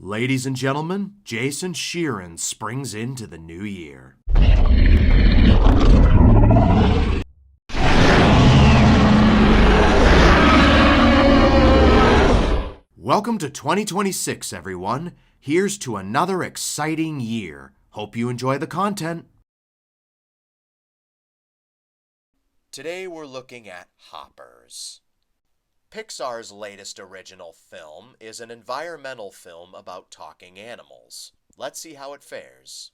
Ladies and gentlemen, Jason Sheeran springs into the new year. Welcome to 2026, everyone. Here's to another exciting year. Hope you enjoy the content. Today we're looking at hoppers. Pixar's latest original film is an environmental film about talking animals. Let's see how it fares.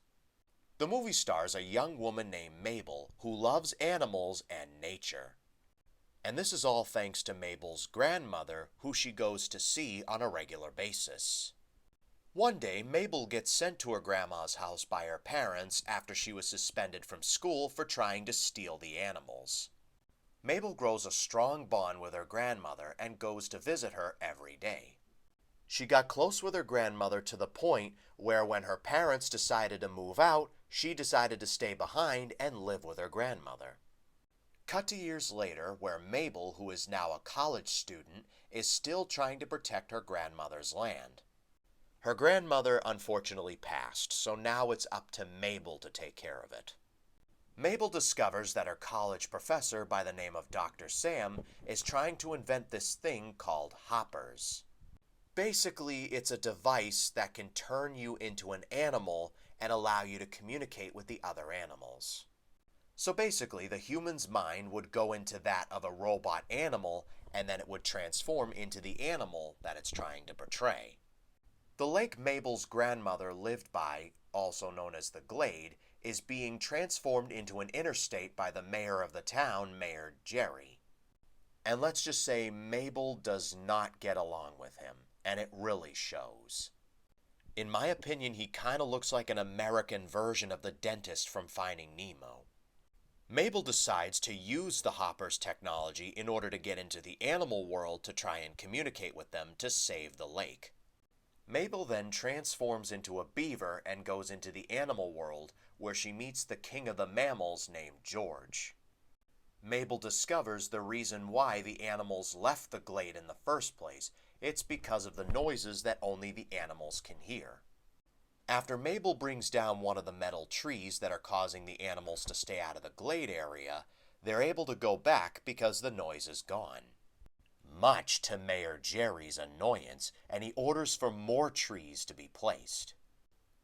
The movie stars a young woman named Mabel who loves animals and nature. And this is all thanks to Mabel's grandmother, who she goes to see on a regular basis. One day, Mabel gets sent to her grandma's house by her parents after she was suspended from school for trying to steal the animals. Mabel grows a strong bond with her grandmother and goes to visit her every day. She got close with her grandmother to the point where when her parents decided to move out, she decided to stay behind and live with her grandmother. Cut to years later, where Mabel, who is now a college student, is still trying to protect her grandmother's land. Her grandmother unfortunately passed, so now it's up to Mabel to take care of it. Mabel discovers that her college professor by the name of Dr. Sam is trying to invent this thing called hoppers. Basically, it's a device that can turn you into an animal and allow you to communicate with the other animals. So basically, the human's mind would go into that of a robot animal, and then it would transform into the animal that it's trying to portray. The lake Mabel's grandmother lived by, also known as the Glade, is being transformed into an interstate by the mayor of the town, Mayor Jerry. And let's just say Mabel does not get along with him, and it really shows. In my opinion, he kind of looks like an American version of the dentist from Finding Nemo. Mabel decides to use the Hoppers technology in order to get into the animal world to try and communicate with them to save the lake. Mabel then transforms into a beaver and goes into the animal world, where she meets the king of the mammals named George. Mabel discovers the reason why the animals left the glade in the first place. It's because of the noises that only the animals can hear. After Mabel brings down one of the metal trees that are causing the animals to stay out of the glade area, they're able to go back because the noise is gone. Much to Mayor Jerry's annoyance, and he orders for more trees to be placed.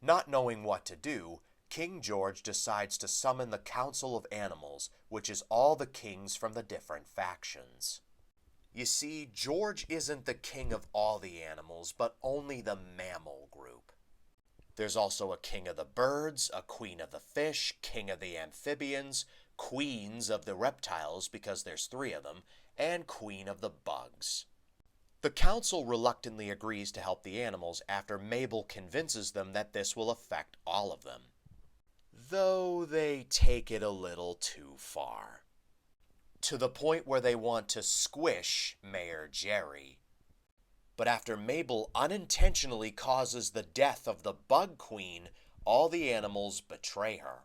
Not knowing what to do, King George decides to summon the Council of Animals, which is all the kings from the different factions. You see, George isn't the king of all the animals, but only the mammal group. There's also a king of the birds, a queen of the fish, king of the amphibians, queens of the reptiles because there's 3 of them, and queen of the bugs. The council reluctantly agrees to help the animals after Mabel convinces them that this will affect all of them. Though they take it a little too far. To the point where they want to squish Mayor Jerry. But after Mabel unintentionally causes the death of the bug queen, all the animals betray her.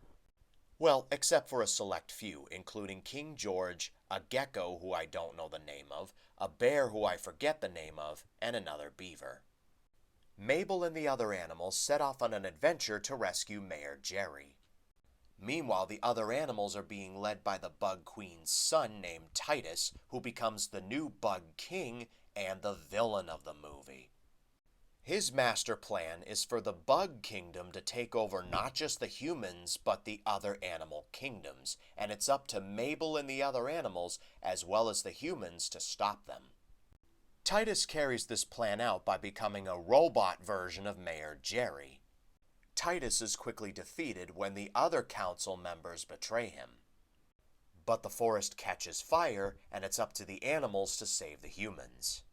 Well, except for a select few, including King George, a gecko who I don't know the name of, a bear who I forget the name of, and another beaver. Mabel and the other animals set off on an adventure to rescue Mayor Jerry. Meanwhile, the other animals are being led by the Bug Queen's son named Titus, who becomes the new Bug King and the villain of the movie. His master plan is for the Bug Kingdom to take over not just the humans, but the other animal kingdoms, and it's up to Mabel and the other animals, as well as the humans, to stop them. Titus carries this plan out by becoming a robot version of Mayor Jerry. Titus is quickly defeated when the other council members betray him. But the forest catches fire, and it's up to the animals to save the humans.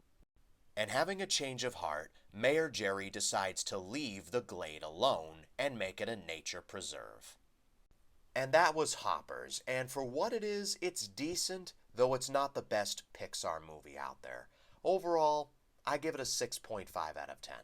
And having a change of heart, Mayor Jerry decides to leave the glade alone and make it a nature preserve. And that was Hoppers, and for what it is, it's decent, though it's not the best Pixar movie out there. Overall, I give it a 6.5 out of 10.